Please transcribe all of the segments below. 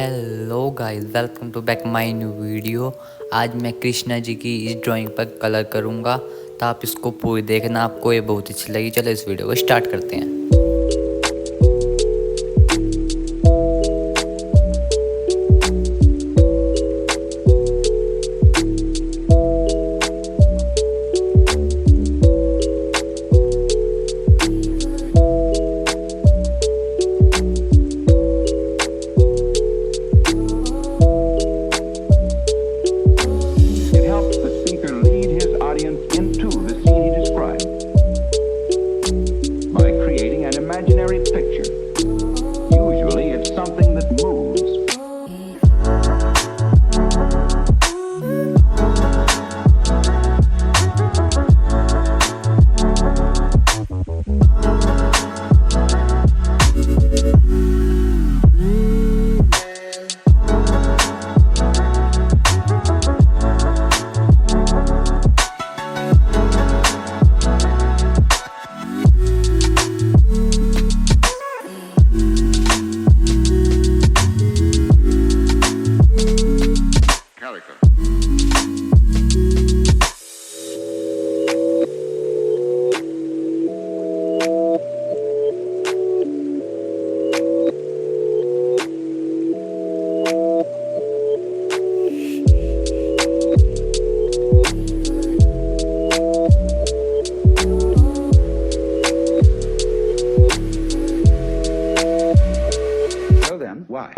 Hello guys, welcome to back my new video. आज मैं कृष्णा जी की इस ड्राइंग पर कलर करूँगा, तो आप इसको पूरी देखना, आपको ये बहुत अच्छी लगी। चलो इस वीडियो को स्टार्ट करते हैं। It helps the speaker lead his audience into the scene he described by creating an imaginary picture. Usually, it's something that moves. Character. So then, why?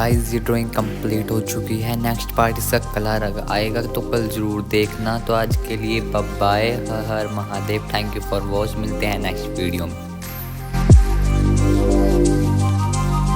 Guys ये ड्राइंग कंप्लीट हो चुकी है। Next part इसका colour आएगा तो कल ज़रूर देखना। तो आज के लिए bye bye, Har Har Mahadev, thank you for watch. मिलते हैं नेक्स्ट वीडियो में।